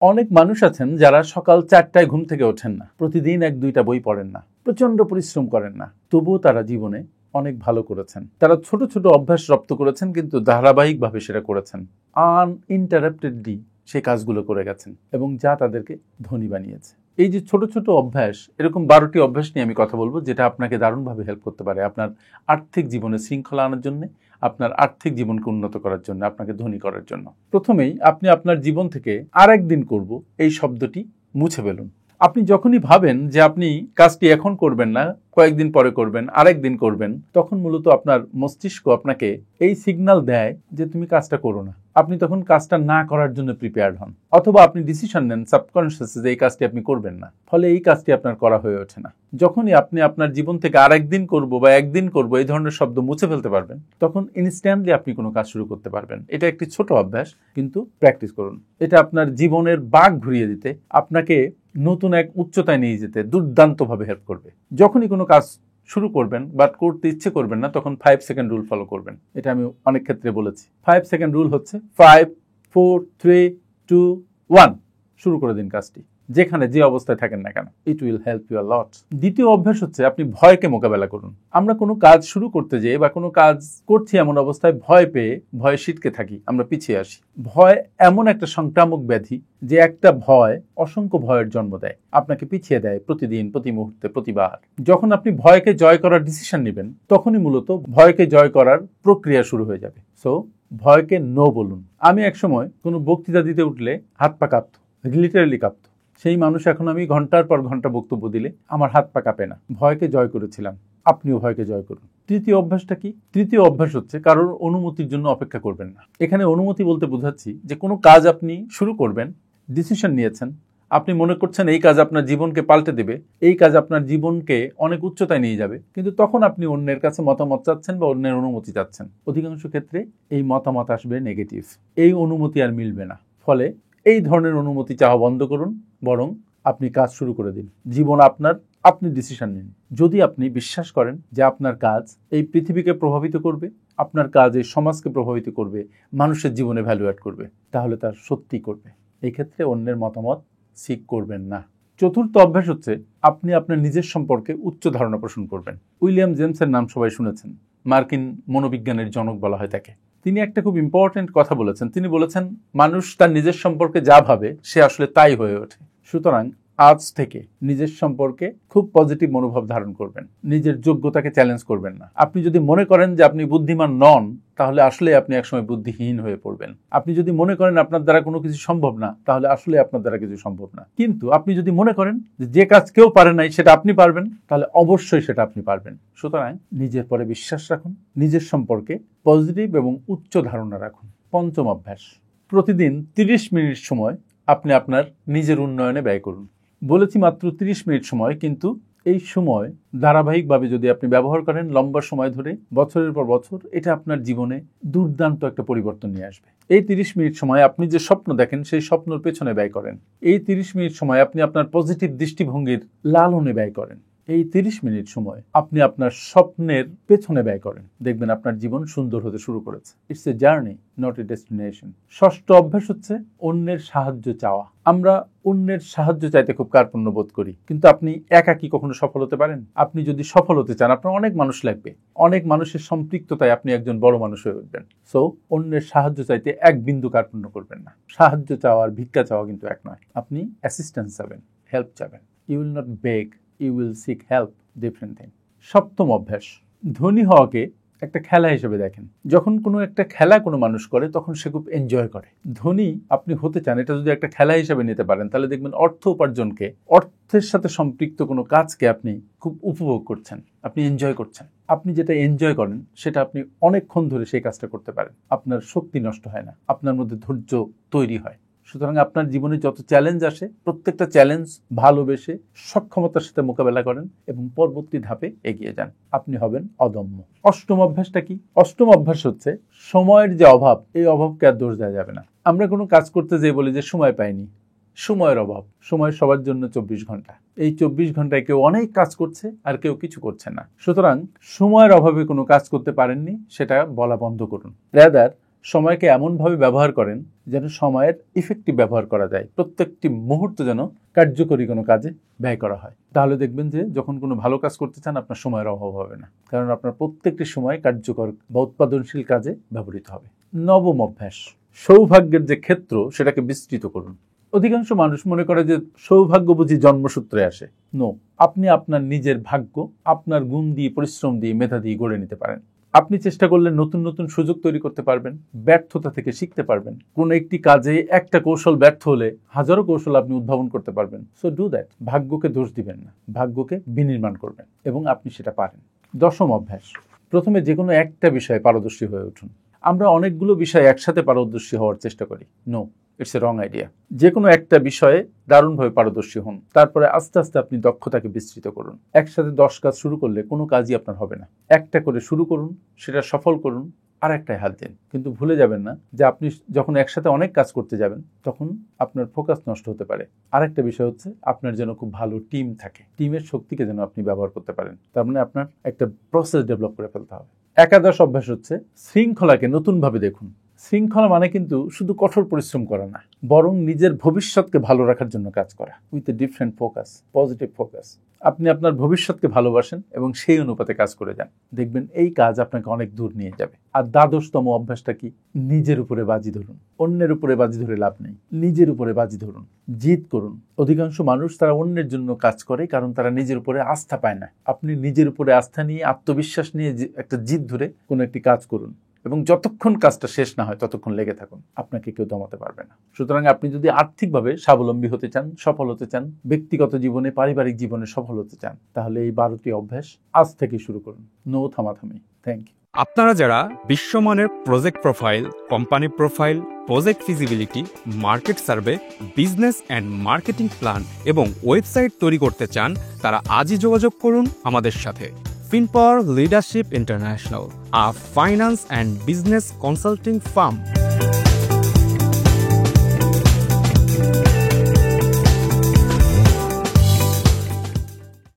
অনেক মানুষ আছেন যারা সকাল 4টায় ঘুম থেকে ওঠেন না, প্রতিদিন 1-2টা বই পড়েন না, প্রচন্ড পরিশ্রম করেন না, তবুও তারা জীবনে অনেক ভালো করেছেন। তারা ছোট ছোট অভ্যাস রপ্ত করেছেন, কিন্তু ধারাবাহিকভাবে সেটা করেছেন, আনইন্টারাপ্টেডলি সেই কাজগুলো করে গেছেন এবং যা তাদেরকে ধনী বানিয়েছে। এই যে ছোট ছোট অভ্যাস, এরকম 12টি অভ্যাস নিয়ে আমি কথা বলবো, যেটা আপনাকে দারুণভাবে হেল্প করতে পারে আপনার আর্থিক জীবনে শৃঙ্খলা আনার জন্য, আপনার আর্থিক জীবনকে উন্নত করার জন্য, আপনাকে ধনী করার জন্য। প্রথমেই আপনি আপনার জীবন থেকে আরেকদিন করব এই শব্দটি মুছে ফেলুন। আপনি যখনই ভাবেন যে আপনি কাজটি এখন করবেন না, কয়েকদিন পরে করবেন, আরেকদিন করবেন, তখন মূলত আপনার মস্তিষ্ক আপনাকে এই সিগন্যাল দেয় যে তুমি কাজটা করো না। আপনি তখন কাজটা না করার জন্য প্রিপেয়ার্ড হন, অথবা আপনি ডিসিশন নেন সাবকনশিয়াসে যে এই কাজটি আপনি করবেন না, ফলে এই কাজটি আপনার করা হয়ে ওঠে না। যখনই আপনি আপনার জীবন থেকে আরেকদিন করব বা একদিন করব এই ধরনের শব্দ মুছে ফেলতে পারবেন, তখন ইনস্ট্যান্টলি আপনি কোনো কাজ শুরু করতে পারবেন। এটা একটি ছোট অভ্যাস, কিন্তু প্র্যাকটিস করুন। এটা আপনার জীবনের বাঁক ঘুরিয়ে দিতে, আপনাকে নতুন এক উচ্চতায় নিয়ে যেতে দুর্দান্তভাবে হেল্প করবে। যখনই কোনো কাজ শুরু করবেন বাট করতে ইচ্ছে করবেন না, তখন 5 সেকেন্ড রুল ফলো করবেন। এটা আমি অনেক ক্ষেত্রে বলেছি। 5 সেকেন্ড রুল হচ্ছে 5, 4, 3, 2, 1। শুরু করে দিন কাজটি, যেখানে যে অবস্থায় থাকেন না কেন। It will help you a lot. দ্বিতীয় অভ্যাস হচ্ছে আপনি ভয়কে মোকাবেলা করুন। আমরা কোনো কাজ শুরু করতে যেয়ে বা কোনো কাজ করছি এমন অবস্থায় ভয় পেয়ে ভয়ে সিটকে থাকি, আমরা পিছিয়ে আসি। ভয় এমন একটা সংক্রামক ব্যাধি যে একটা ভয় অসংখ্য ভয়ের জন্ম দেয়, আপনাকে পিছিয়ে দেয় প্রতিদিন, প্রতি মুহূর্তে, প্রতিবার। যখন আপনি ভয়কে জয় করার ডিসিশন নেবেন, তখনই মূলত ভয়কে জয় করার প্রক্রিয়া শুরু হয়ে যাবে। সো ভয়কে নো বলুন। আমি একসময় কোনো বক্তৃতা দিতে উঠলে হাত পা কাঁপত, লিটারালি কাঁপত। সেই মানুষ এখন আমি ঘন্টার পর ঘন্টা বক্তব্য দিলে আমার হাত পা কাঁপে না। ভয়কে জয় করেছিলাম। আপনিও ভয়কে জয় করুন। তৃতীয় অভ্যাসটা কি? তৃতীয় অভ্যাস হচ্ছে কারোর অনুমতির জন্য অপেক্ষা করবেন না। এখানে অনুমতি বলতে বোঝাচ্ছি যে কোনো কাজ আপনি শুরু করবেন, ডিসিশন নিয়েছেন, আপনি মনে করছেন এই কাজ আপনার জীবনকে পাল্টে দেবে, এই কাজ আপনার জীবনকে অনেক উচ্চতায় নিয়ে যাবে, কিন্তু তখন আপনি অন্যের কাছে মতামত চাচ্ছেন বা অন্যের অনুমতি চাচ্ছেন। অধিকাংশ ক্ষেত্রে এই মতামত আসবে নেগেটিভ, এই অনুমতি আর মিলবে না। ফলে এই ধরনের অনুমতি চাওয়া বন্ধ করুন, বরং আপনি কাজ শুরু করে দিন। জীবন আপনার, আপনি ডিসিশন নিন। যদি আপনি বিশ্বাস করেন যে আপনার কাজ এই পৃথিবীকে প্রভাবিত করবে, আপনার কাজ এই সমাজকে প্রভাবিত করবে, মানুষের জীবনে ভ্যালু অ্যাড করবে, তাহলে তার সত্যি করবে। এই ক্ষেত্রে অন্যের মতামত সিক করবেন না। চতুর্থ অভ্যাস হচ্ছে আপনি আপনার নিজের সম্পর্কে উচ্চ ধারণা পোষণ করবেন। উইলিয়াম জেমসের নাম সবাই শুনেছেন, মার্কিন মনোবিজ্ঞানের জনক বলা হয় তাকে। তিনি একটা খুব ইম্পর্টেন্ট কথা বলেছেন। তিনি বলেছেন, মানুষ তার নিজের সম্পর্কে যা ভাবে সে আসলে তাই হয়ে ওঠে। সুতরাং আজ থেকে নিজের সম্পর্কে খুব পজিটিভ মনোভাব ধারণ করবেন, নিজের যোগ্যতাকে চ্যালেঞ্জ করবেন না। আপনি যদি মনে করেন যে আপনি বুদ্ধিমান নন, তাহলে আসলে আপনি একসময় বুদ্ধিহীন হয়ে পড়বেন। আপনি যদি মনে করেন আপনার দ্বারা কোনো কিছু সম্ভব না, তাহলে আসলে আপনার দ্বারা কিছু সম্ভব না। কিন্তু আপনি যদি মনে করেন যে কাজ কেউ পারে নাই সেটা আপনি পারবেন, তাহলে অবশ্যই সেটা আপনি পারবেন। সুতরাং নিজের পরে বিশ্বাস রাখুন, নিজের সম্পর্কে পজিটিভ এবং উচ্চ ধারণা রাখুন। পঞ্চম অভ্যাস, প্রতিদিন 30 মিনিট সময় আপনি আপনার নিজের উন্নয়নে ব্যয় করুন। বলেছি মাত্র 30 মিনিট সময়, কিন্তু এই সময় ধারাবাহিকভাবে যদি আপনি ব্যবহার করেন লম্বা সময় ধরে, বছরের পর বছর, এটা আপনার জীবনে দুর্দান্ত একটা পরিবর্তন নিয়ে আসবে। এই 30 মিনিট সময় আপনি যে স্বপ্ন দেখেন সেই স্বপ্নের পেছনে ব্যয় করেন। এই 30 মিনিট সময় আপনি আপনার পজিটিভ দৃষ্টিভঙ্গির লালনে ব্যয় করেন। এই 30 মিনিট সময় আপনি আপনার স্বপ্নের পেছনে ব্যয় করেন, দেখবেন আপনার জীবন সুন্দর হতে শুরু করেছে। It's a journey, not a destination. ষষ্ঠ অভ্যাস হচ্ছে অন্যের সাহায্য চাওয়া। আমরা অন্যের সাহায্য চাইতে খুব কার্পণ্য বোধ করি, কিন্তু আপনি একা কি কখনো সফল হতে পারেন? আপনি যদি সফল হতে চান, আপনার অনেক মানুষ লাগবে, অনেক মানুষের সম্পৃক্ততায় আপনি একজন বড় মানুষ হয়ে উঠবেন। সো অন্যের সাহায্য চাইতে এক বিন্দু কার্পণ্য করবেন না। সাহায্য চাওয়া আর ভিক্ষা চাওয়া কিন্তু এক নয়। আপনি অ্যাসিস্ট্যান্স চাবেন, হেল্প চাবেন। You will not beg, you will seek help, different thing. সপ্তম অভ্যাস, ধনী হওয়াকে একটা খেলা হিসেবে দেখেন। যখন কোনো একটা খেলা কোনো মানুষ করে, তখন সে খুব এনজয় করে। ধনী আপনি হতে চান, এটা যদি একটা খেলা হিসেবে নিতে পারেন, তাহলে দেখবেন অর্থ উপার্জনকে, অর্থের সাথে সম্পৃক্ত কোনো কাজকে আপনি খুব উপভোগ করছেন, আপনি এনজয় করছেন। আপনি যেটা এনজয় করেন সেটা আপনি অনেকক্ষণ ধরে সেই কাজটা করতে পারেন। আপনার শক্তি নষ্ট হয় না, আপনার মধ্যে ধৈর্য তৈরি হয়। সুতরাং আপনার জীবনে যত চ্যালেঞ্জ আসে, প্রত্যেকটা চ্যালেঞ্জ ভালোবেসে সক্ষমতার সাথে মোকাবেলা করেন এবং পরবর্তী ধাপে এগিয়ে যান। আপনি হবেন অদম্য। অষ্টম অভ্যাসটা কি? অষ্টম অভ্যাস হচ্ছে সময়ের যে অভাব, এই অভাবকে আর দোষ দেওয়া যাবে না। আমরা কোনো কাজ করতে যেয়ে বলি যে সময় পাইনি। সময়ের অভাব। সময় সবার জন্য 24 ঘন্টা। এই 24 ঘন্টায় কেউ অনেক কাজ করছে আর কেউ কিছু করছে না। সুতরাং সময়ের অভাবে কোনো কাজ করতে পারেননি, সেটা বলা বন্ধ করুন। রাদার সময়কে এমনভাবে ব্যবহার করেন যেন সময়ের ইফেক্টিভ ব্যবহার করা যায়, প্রত্যেকটি মুহূর্ত যেন কার্যকরী কোনো কাজে ব্যয় করা হয়। তাহলে দেখবেন যে যখন কোনো ভালো কাজ করতে চান আপনার সময়ের অভাব হবে না, কারণ আপনার প্রত্যেকটি সময় কার্যকর বা উৎপাদনশীল কাজে ব্যবহৃত হবে। নবম অভ্যাস, সৌভাগ্যের যে ক্ষেত্র সেটাকে বিস্তৃত করুন। অধিকাংশ মানুষ মনে করে যে সৌভাগ্য বুঝি জন্মসূত্রে আসে। নো, আপনি আপনার নিজের ভাগ্য আপনার গুণ দিয়ে, পরিশ্রম দিয়ে, মেধা দিয়ে গড়ে নিতে পারেন। আপনি চেষ্টা করলে নতুন নতুন সুযোগ তৈরি করতে পারবেন, ব্যর্থতা থেকে শিখতে পারবেন। কোনো একটি কাজে একটা কৌশল ব্যর্থ হলে হাজারো কৌশল আপনি উদ্ভাবন করতে পারবেন। So do that. ভাগ্যকে দোষ দিবেন না, ভাগ্যকে বিনির্মাণ করবেন এবং আপনি সেটা পারেন। দশম অভ্যাস, প্রথমে যে কোনো একটা বিষয়ে পারদর্শী হয়ে উঠুন। আমরা অনেকগুলো বিষয় একসাথে পারদর্শী হওয়ার চেষ্টা করি। No, it's a wrong idea. যে কোনো একটা বিষয়ে দারুণভাবে পারদর্শী হন, তারপরে আস্তে আস্তে আপনি দক্ষতাকে বিস্তৃত করুন। একসাথে 10 কাজ শুরু করলে কোনো কাজই আপনার হবে না। একটা করে শুরু করুন, সেটা সফল করুন, আর একটাই হাত দিন। কিন্তু ভুলে যাবেন না যে আপনি যখন একসাথে অনেক কাজ করতে যাবেন তখন আপনার ফোকাস নষ্ট হতে পারে। আরেকটা বিষয় হচ্ছে আপনার যেন খুব ভালো টিম থাকে, টিমের শক্তিকে যেন আপনি ব্যবহার করতে পারেন। তার মানে আপনার একটা প্রসেস ডেভেলপ করে ফেলতে হবে। একাদশ অভ্যাস হচ্ছে শৃঙ্খলাকে নতুনভাবে দেখুন। শৃঙ্খলা মানে কিন্তু শুধু কঠোর পরিশ্রম করা না, বরং নিজের ভবিষ্যৎকে ভালো রাখার জন্য কাজ করা, with a different focus, positive focus. আপনি আপনার ভবিষ্যৎকে ভালোবাসেন এবং সেই অনুপাতে কাজ করে যান, দেখবেন এই কাজ আপনাকে অনেক দূর নিয়ে যাবে। আর দ্বাদশতম অভ্যাসটা কি? নিজের উপরে বাজি ধরুন। অন্যের উপরে বাজি ধরে লাভ নেই, নিজের উপরে বাজি ধরুন, জিদ করুন। অধিকাংশ মানুষ তারা অন্যের জন্য কাজ করে কারণ তারা নিজের উপরে আস্থা পায় না। আপনি নিজের উপরে আস্থা নিয়ে, আত্মবিশ্বাস নিয়ে একটা জিদ ধরে কোনো একটি কাজ করুন এবং যতক্ষণ কাজটা শেষ না হয় ততক্ষণ লেগে থাকুন, আপনাকে কেউ দমাতে পারবে না। সুতরাং আপনি যদি আর্থিকভাবে স্বাবলম্বী হতে চান, সফল হতে চান, ব্যক্তিগত জীবনে, পারিবারিক জীবনে সফল হতে চান, তাহলে এই 12টি অভ্যাস আজ থেকে শুরু করুন। নো থামাথামি। Thank you. আপনারা যারা বিশ্বমানের project profile, company profile, project feasibility, market survey, business and marketing plan এবং ওয়েবসাইট তৈরি করতে চান, তারা আজই যোগাযোগ করুন আমাদের সাথে। FinPower Leadership International, a finance and business consulting firm.